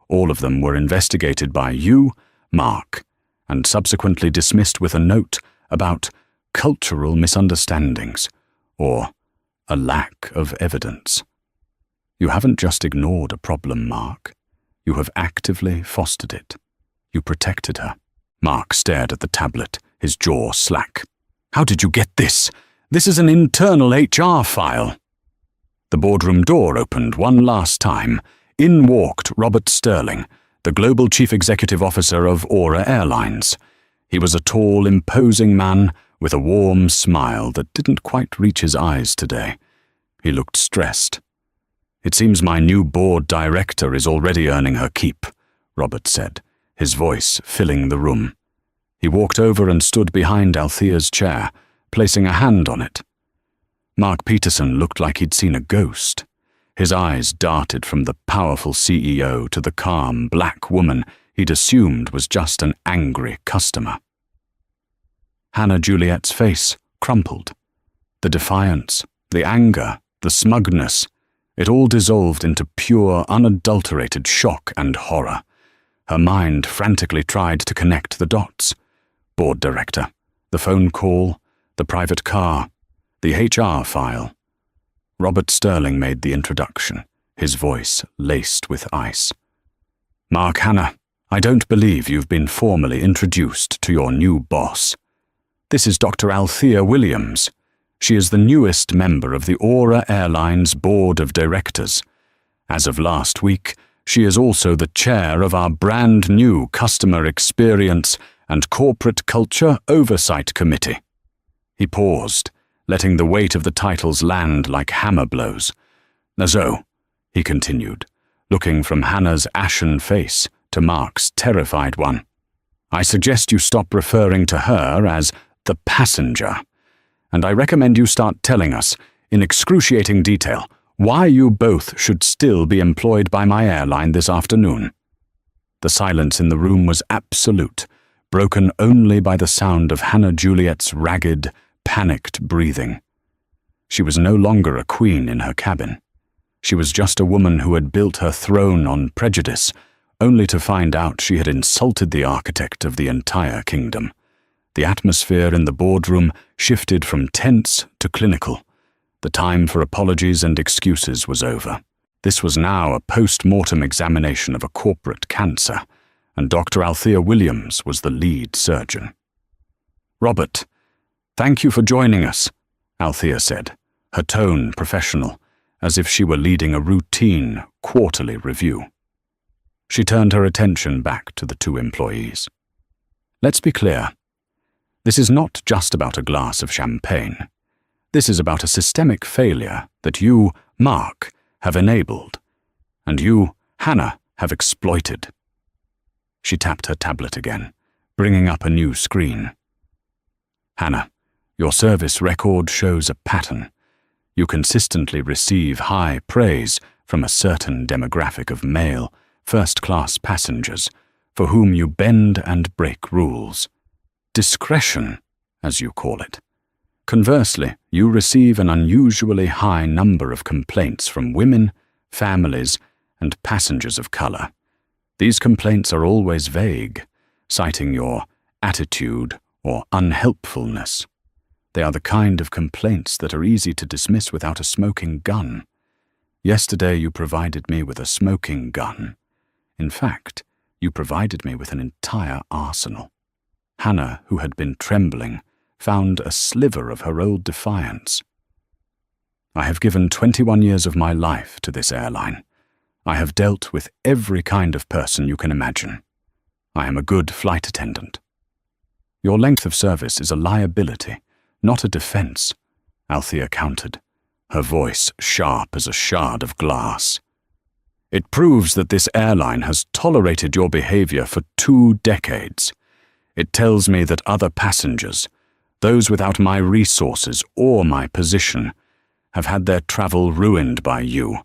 All of them were investigated by you, Mark, and subsequently dismissed with a note about cultural misunderstandings, or a lack of evidence. You haven't just ignored a problem, Mark. You have actively fostered it. You protected her. Mark stared at the tablet, his jaw slack. "How did you get this? This is an internal HR file." The boardroom door opened one last time. In walked Robert Sterling, the Global Chief Executive Officer of Aura Airlines. He was a tall, imposing man with a warm smile that didn't quite reach his eyes today. He looked stressed. "It seems my new board director is already earning her keep," Robert said, his voice filling the room. He walked over and stood behind Althea's chair, placing a hand on it. Mark Peterson looked like he'd seen a ghost. His eyes darted from the powerful CEO to the calm, black woman he'd assumed was just an angry customer. Hannah Juliet's face crumpled. The defiance, the anger, the smugness, it all dissolved into pure, unadulterated shock and horror. Her mind frantically tried to connect the dots. Board director, the phone call, the private car, the HR file. Robert Sterling made the introduction, his voice laced with ice. Mark Hannah, I don't believe you've been formally introduced to your new boss. This is Dr. Althea Williams. She is the newest member of the Aura Airlines Board of Directors. As of last week, she is also the chair of our brand new Customer Experience and Corporate Culture Oversight Committee. He paused, letting the weight of the titles land like hammer blows. So, he continued, looking from Hannah's ashen face to Mark's terrified one, I suggest you stop referring to her as the passenger, and I recommend you start telling us, in excruciating detail, why you both should still be employed by my airline this afternoon. The silence in the room was absolute, broken only by the sound of Hannah Juliet's ragged, panicked breathing. She was no longer a queen in her cabin. She was just a woman who had built her throne on prejudice, only to find out she had insulted the architect of the entire kingdom. The atmosphere in the boardroom shifted from tense to clinical. The time for apologies and excuses was over. This was now a post-mortem examination of a corporate cancer, and Dr. Althea Williams was the lead surgeon. Robert, thank you for joining us, Althea said, her tone professional, as if she were leading a routine, quarterly review. She turned her attention back to the two employees. Let's be clear. This is not just about a glass of champagne. This is about a systemic failure that you, Mark, have enabled, and you, Hannah, have exploited. She tapped her tablet again, bringing up a new screen. Hannah, your service record shows a pattern. You consistently receive high praise from a certain demographic of male, first-class passengers for whom you bend and break rules. Discretion, as you call it. Conversely, you receive an unusually high number of complaints from women, families, and passengers of color. These complaints are always vague, citing your attitude or unhelpfulness. They are the kind of complaints that are easy to dismiss without a smoking gun. Yesterday you provided me with a smoking gun. In fact, you provided me with an entire arsenal. Hannah, who had been trembling, found a sliver of her old defiance. I have given 21 years of my life to this airline. I have dealt with every kind of person you can imagine. I am a good flight attendant. Your length of service is a liability, not a defense, Althea countered, her voice sharp as a shard of glass. It proves that this airline has tolerated your behavior for 2 decades. It tells me that other passengers, those without my resources or my position, have had their travel ruined by you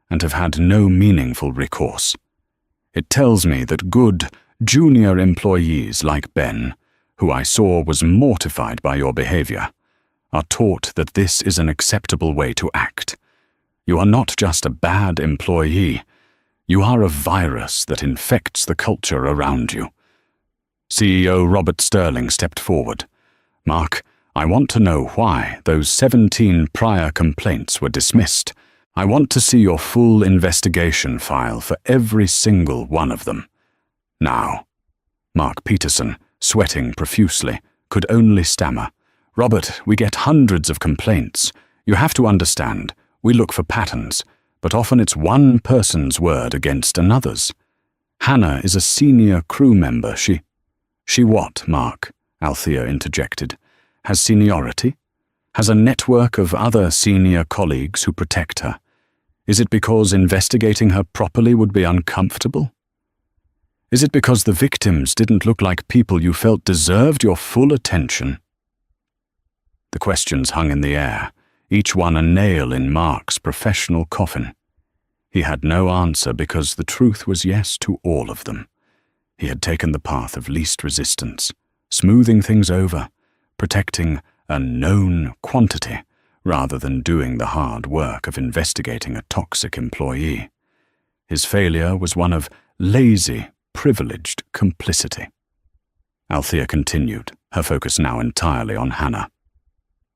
and have had no meaningful recourse. It tells me that good, junior employees like Ben, who I saw was mortified by your behavior, are taught that this is an acceptable way to act. You are not just a bad employee. You are a virus that infects the culture around you. CEO Robert Sterling stepped forward. Mark, I want to know why those 17 prior complaints were dismissed. I want to see your full investigation file for every single one of them. Now. Mark Peterson, sweating profusely, could only stammer. Robert, we get hundreds of complaints. You have to understand, we look for patterns, but often it's one person's word against another's. Hannah is a senior crew member. She what, Mark? Althea interjected. Has seniority? Has a network of other senior colleagues who protect her? Is it because investigating her properly would be uncomfortable? Is it because the victims didn't look like people you felt deserved your full attention? The questions hung in the air, each one a nail in Mark's professional coffin. He had no answer because the truth was yes to all of them. He had taken the path of least resistance, smoothing things over, protecting a known quantity rather than doing the hard work of investigating a toxic employee. His failure was one of lazy, privileged complicity. Althea continued, her focus now entirely on Hannah.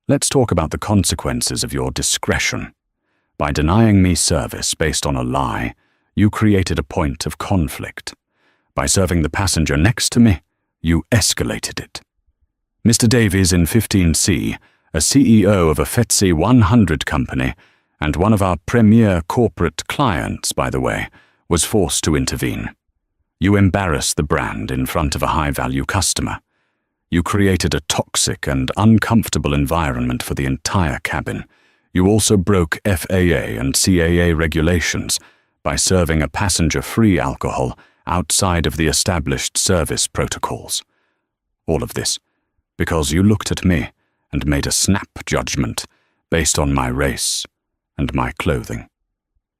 Let's talk about the consequences of your discretion. By denying me service based on a lie, you created a point of conflict. By serving the passenger next to me, you escalated it. Mr. Davies in 15C, a CEO of a FTSE 100 company, and one of our premier corporate clients, by the way, was forced to intervene. You embarrassed the brand in front of a high-value customer. You created a toxic and uncomfortable environment for the entire cabin. You also broke FAA and CAA regulations by serving a passenger-free alcohol outside of the established service protocols. All of this because you looked at me and made a snap judgment based on my race and my clothing.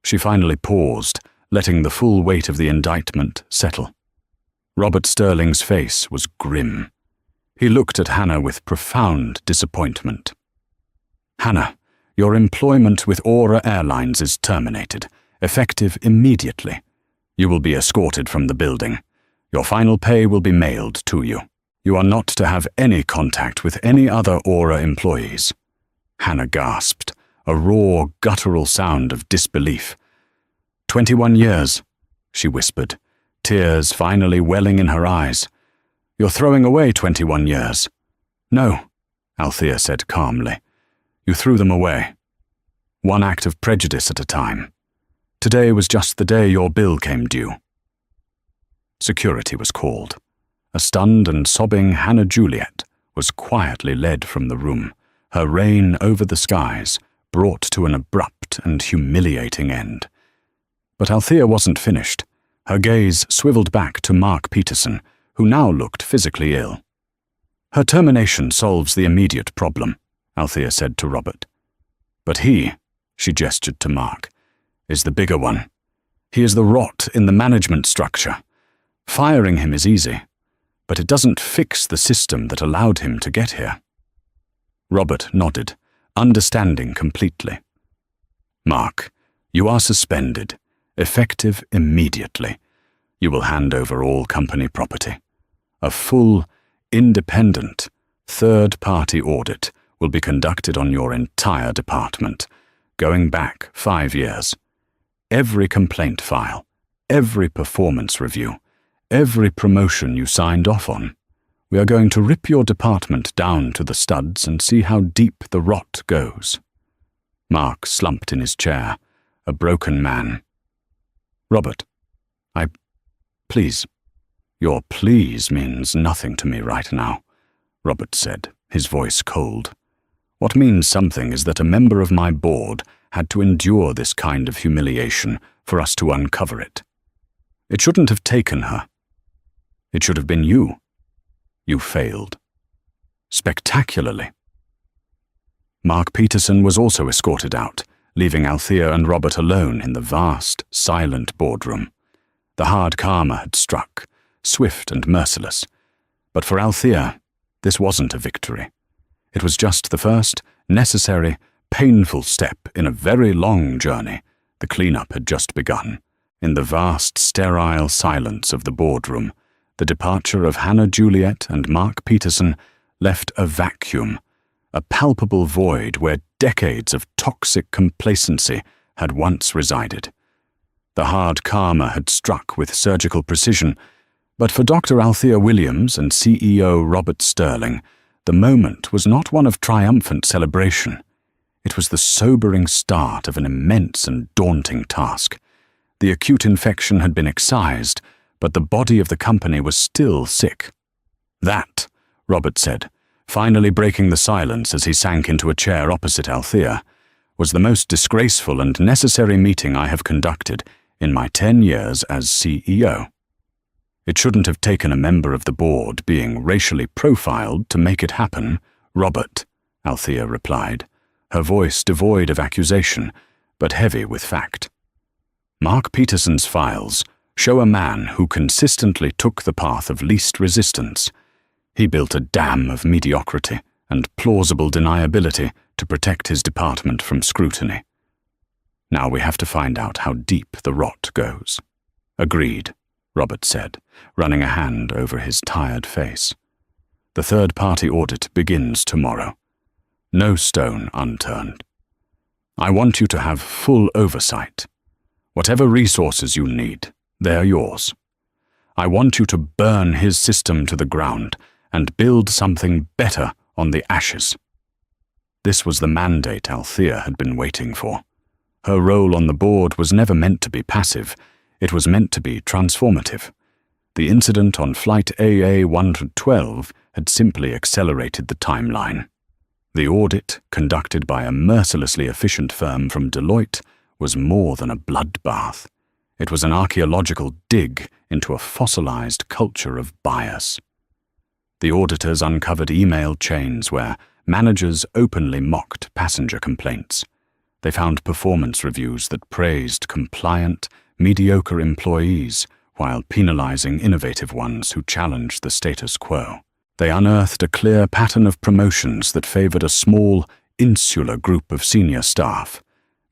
She finally paused, letting the full weight of the indictment settle. Robert Sterling's face was grim. He looked at Hannah with profound disappointment. Hannah, your employment with Aura Airlines is terminated, effective immediately. You will be escorted from the building. Your final pay will be mailed to you. You are not to have any contact with any other Aura employees. Hannah gasped, a raw, guttural sound of disbelief. 21 years, she whispered, tears finally welling in her eyes. You're throwing away 21 years. No, Althea said calmly. You threw them away. One act of prejudice at a time. Today was just the day your bill came due. Security was called. A stunned and sobbing Hannah Juliet was quietly led from the room, her reign over the skies brought to an abrupt and humiliating end. But Althea wasn't finished. Her gaze swiveled back to Mark Peterson, who now looked physically ill. Her termination solves the immediate problem, Althea said to Robert. But he, she gestured to Mark, is the bigger one. He is the rot in the management structure. Firing him is easy, but it doesn't fix the system that allowed him to get here. Robert nodded, understanding completely. Mark, you are suspended, effective immediately. You will hand over all company property. A full, independent, third-party audit will be conducted on your entire department, going back 5 years. Every complaint file, every performance review, every promotion you signed off on. We are going to rip your department down to the studs and see how deep the rot goes. Mark slumped in his chair, a broken man. Robert, please. Your please means nothing to me right now, Robert said, his voice cold. What means something is that a member of my board had to endure this kind of humiliation for us to uncover it. It shouldn't have taken her. It should have been you. You failed. Spectacularly. Mark Peterson was also escorted out, leaving Althea and Robert alone in the vast, silent boardroom. The hard karma had struck, swift and merciless. But for Althea, this wasn't a victory. It was just the first, necessary, painful step in a very long journey. The cleanup had just begun. In the vast, sterile silence of the boardroom, the departure of Hannah Juliet and Mark Peterson left a vacuum, a palpable void where decades of toxic complacency had once resided. The hard karma had struck with surgical precision, but for Dr. Althea Williams and CEO Robert Sterling, the moment was not one of triumphant celebration. It was the sobering start of an immense and daunting task. The acute infection had been excised, but the body of the company was still sick. That, Robert said, finally breaking the silence as he sank into a chair opposite Althea, was the most disgraceful and necessary meeting I have conducted in my 10 years as CEO. It shouldn't have taken a member of the board being racially profiled to make it happen, Robert, Althea replied, her voice devoid of accusation, but heavy with fact. Mark Peterson's files, Show a man who consistently took the path of least resistance. He built a dam of mediocrity and plausible deniability to protect his department from scrutiny. Now we have to find out how deep the rot goes. Agreed, Robert said, running a hand over his tired face. The third-party audit begins tomorrow. No stone unturned. I want you to have full oversight. Whatever resources you need, they're yours. I want you to burn his system to the ground and build something better on the ashes. This was the mandate Althea had been waiting for. Her role on the board was never meant to be passive. It was meant to be transformative. The incident on Flight AA-112 had simply accelerated the timeline. The audit, conducted by a mercilessly efficient firm from Deloitte, was more than a bloodbath. It was an archaeological dig into a fossilized culture of bias. The auditors uncovered email chains where managers openly mocked passenger complaints. They found performance reviews that praised compliant, mediocre employees while penalizing innovative ones who challenged the status quo. They unearthed a clear pattern of promotions that favored a small, insular group of senior staff,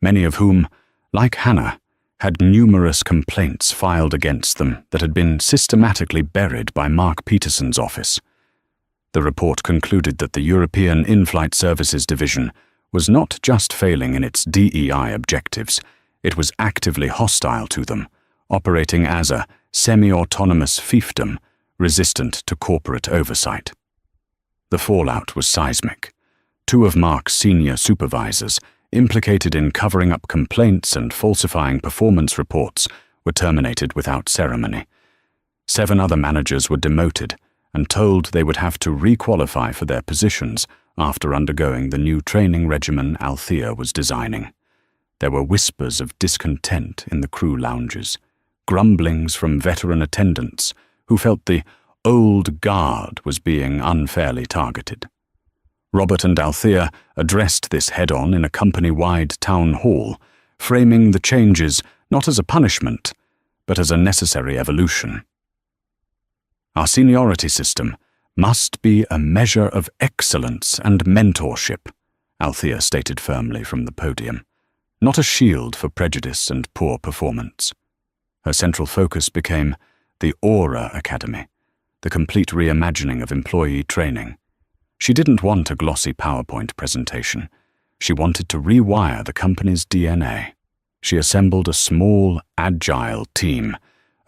many of whom, like Hannah, had numerous complaints filed against them that had been systematically buried by Mark Peterson's office. The report concluded that the European In-Flight Services Division was not just failing in its DEI objectives, it was actively hostile to them, operating as a semi-autonomous fiefdom resistant to corporate oversight. The fallout was seismic. Two of Mark's senior supervisors, implicated in covering up complaints and falsifying performance reports, were terminated without ceremony. 7 other managers were demoted and told they would have to re-qualify for their positions after undergoing the new training regimen Althea was designing. There were whispers of discontent in the crew lounges, grumblings from veteran attendants who felt the old guard was being unfairly targeted. Robert and Althea addressed this head-on in a company-wide town hall, framing the changes not as a punishment, but as a necessary evolution. Our seniority system must be a measure of excellence and mentorship, Althea stated firmly from the podium, not a shield for prejudice and poor performance. Her central focus became the Aura Academy, the complete reimagining of employee training. She didn't want a glossy PowerPoint presentation. She wanted to rewire the company's DNA. She assembled a small, agile team,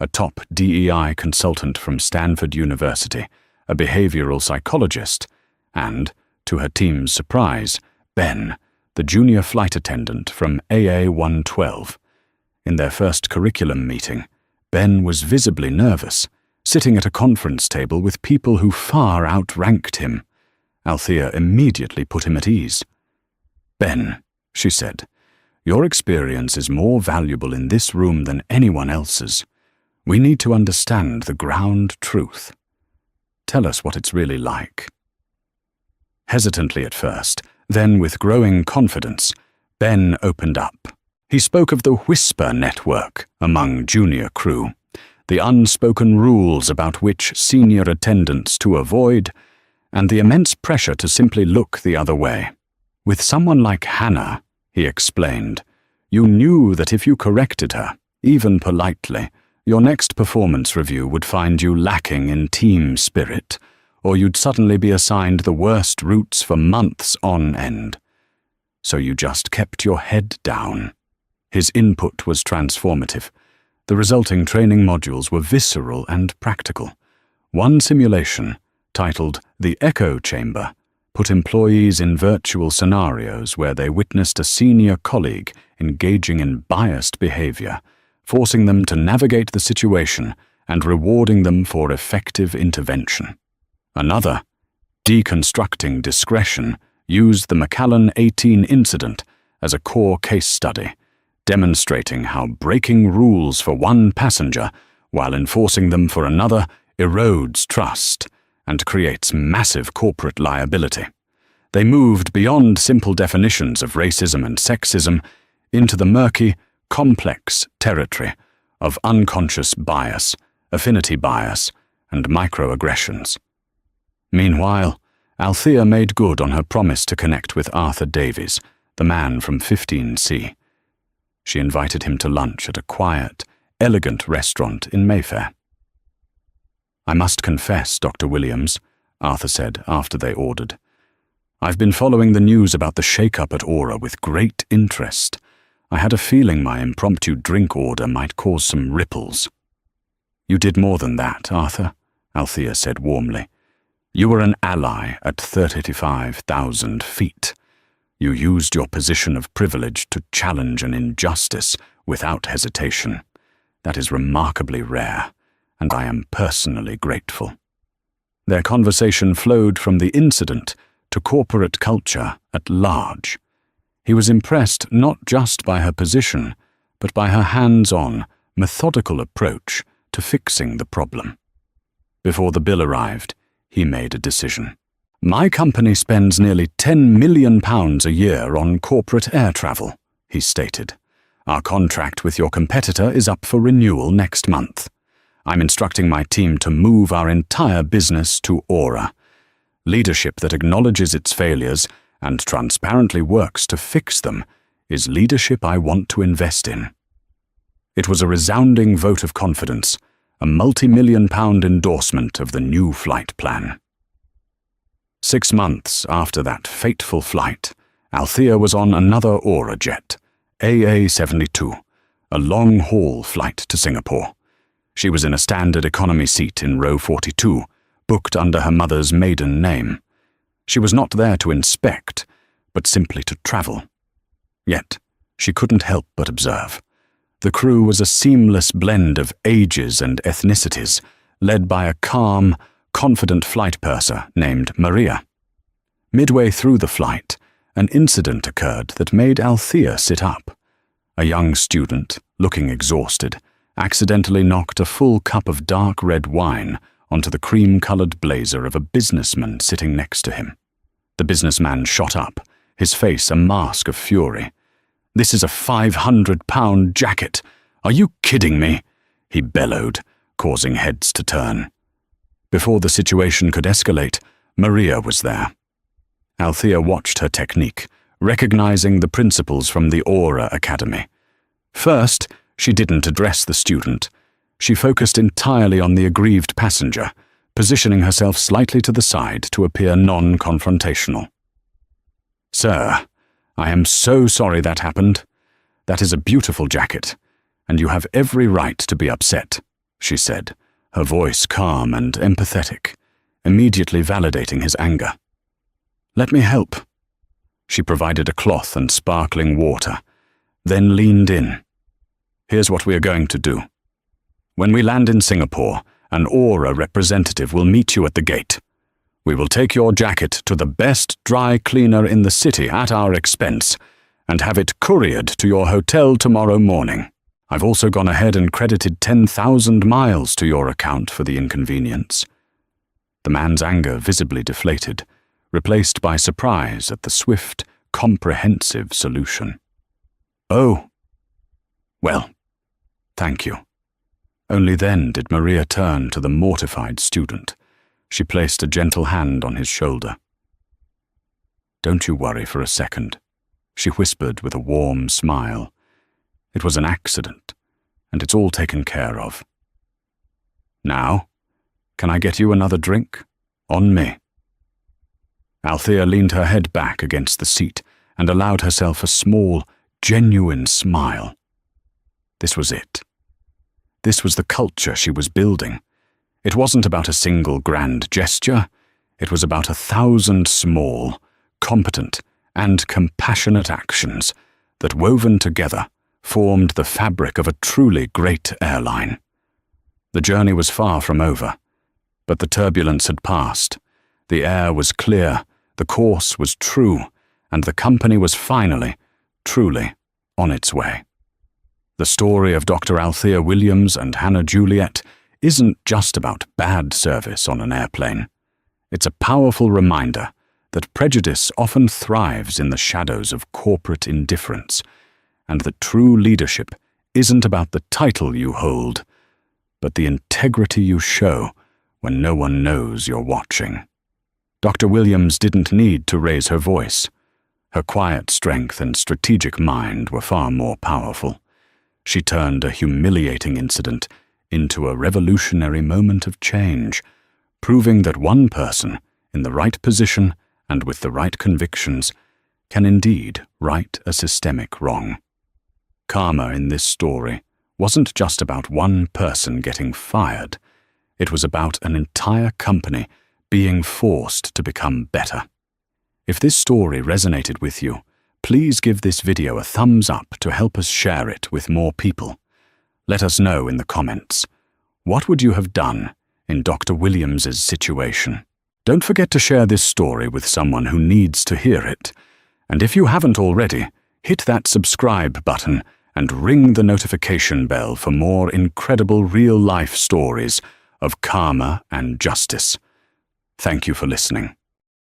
a top DEI consultant from Stanford University, a behavioral psychologist, and, to her team's surprise, Ben, the junior flight attendant from AA-112. In their first curriculum meeting, Ben was visibly nervous, sitting at a conference table with people who far outranked him. Althea immediately put him at ease. "Ben," she said, "your experience is more valuable in this room than anyone else's. We need to understand the ground truth. Tell us what it's really like." Hesitantly at first, then with growing confidence, Ben opened up. He spoke of the whisper network among junior crew, the unspoken rules about which senior attendants to avoid, and the immense pressure to simply look the other way. With someone like Hannah, he explained, you knew that if you corrected her, even politely, your next performance review would find you lacking in team spirit, or you'd suddenly be assigned the worst routes for months on end. So you just kept your head down. His input was transformative. The resulting training modules were visceral and practical. One simulation, titled The Echo Chamber, put employees in virtual scenarios where they witnessed a senior colleague engaging in biased behavior, forcing them to navigate the situation and rewarding them for effective intervention. Another, Deconstructing Discretion, used the McAllen 18 incident as a core case study, demonstrating how breaking rules for one passenger while enforcing them for another erodes trust and creates massive corporate liability. They moved beyond simple definitions of racism and sexism into the murky, complex territory of unconscious bias, affinity bias, and microaggressions. Meanwhile, Althea made good on her promise to connect with Arthur Davies, the man from 15C. She invited him to lunch at a quiet, elegant restaurant in Mayfair. "I must confess, Dr. Williams," Arthur said after they ordered, "I've been following the news about the shake-up at Aura with great interest. I had a feeling my impromptu drink order might cause some ripples." "You did more than that, Arthur," Althea said warmly. "You were an ally at 35,000 feet. You used your position of privilege to challenge an injustice without hesitation. That is remarkably rare, and I am personally grateful." Their conversation flowed from the incident to corporate culture at large. He was impressed not just by her position, but by her hands-on, methodical approach to fixing the problem. Before the bill arrived, he made a decision. "My company spends nearly £10 million a year on corporate air travel," he stated. "Our contract with your competitor is up for renewal next month. I'm instructing my team to move our entire business to Aura. Leadership that acknowledges its failures and transparently works to fix them is leadership I want to invest in." It was a resounding vote of confidence, a multi-million-pound endorsement of the new flight plan. 6 months after that fateful flight, Althea was on another Aura jet, AA-72, a long-haul flight to Singapore. She was in a standard economy seat in row 42, booked under her mother's maiden name. She was not there to inspect, but simply to travel. Yet, she couldn't help but observe. The crew was a seamless blend of ages and ethnicities, led by a calm, confident flight purser named Maria. Midway through the flight, an incident occurred that made Althea sit up. A young student, looking exhausted, accidentally knocked a full cup of dark red wine onto the cream-colored blazer of a businessman sitting next to him. The businessman shot up, his face a mask of fury. "This is a £500 jacket. Are you kidding me?" he bellowed, causing heads to turn. Before the situation could escalate, Maria was there. Althea watched her technique, recognizing the principles from the Aura Academy. First, she didn't address the student. She focused entirely on the aggrieved passenger, positioning herself slightly to the side to appear non-confrontational. "Sir, I am so sorry that happened. That is a beautiful jacket, and you have every right to be upset," she said, her voice calm and empathetic, immediately validating his anger. "Let me help." She provided a cloth and sparkling water, then leaned in. "Here's what we are going to do. When we land in Singapore, an Aura representative will meet you at the gate. We will take your jacket to the best dry cleaner in the city at our expense and have it couriered to your hotel tomorrow morning. I've also gone ahead and credited 10,000 miles to your account for the inconvenience." The man's anger visibly deflated, replaced by surprise at the swift, comprehensive solution. "Oh, well, thank you." Only then did Maria turn to the mortified student. She placed a gentle hand on his shoulder. "Don't you worry for a second," she whispered with a warm smile. "It was an accident, and it's all taken care of. Now, can I get you another drink? On me." Althea leaned her head back against the seat and allowed herself a small, genuine smile. This was it. This was the culture she was building. It wasn't about a single grand gesture. It was about 1,000 small, competent, and compassionate actions that, woven together, formed the fabric of a truly great airline. The journey was far from over, but the turbulence had passed. The air was clear, the course was true, and the company was finally, truly, on its way. The story of Dr. Althea Williams and Hannah Juliet isn't just about bad service on an airplane. It's a powerful reminder that prejudice often thrives in the shadows of corporate indifference, and that true leadership isn't about the title you hold, but the integrity you show when no one knows you're watching. Dr. Williams didn't need to raise her voice. Her quiet strength and strategic mind were far more powerful. She turned a humiliating incident into a revolutionary moment of change, proving that one person, in the right position and with the right convictions, can indeed right a systemic wrong. Karma in this story wasn't just about one person getting fired. It was about an entire company being forced to become better. If this story resonated with you, please give this video a thumbs up to help us share it with more people. Let us know in the comments, what would you have done in Dr. Williams's situation? Don't forget to share this story with someone who needs to hear it. And if you haven't already, hit that subscribe button and ring the notification bell for more incredible real-life stories of karma and justice. Thank you for listening.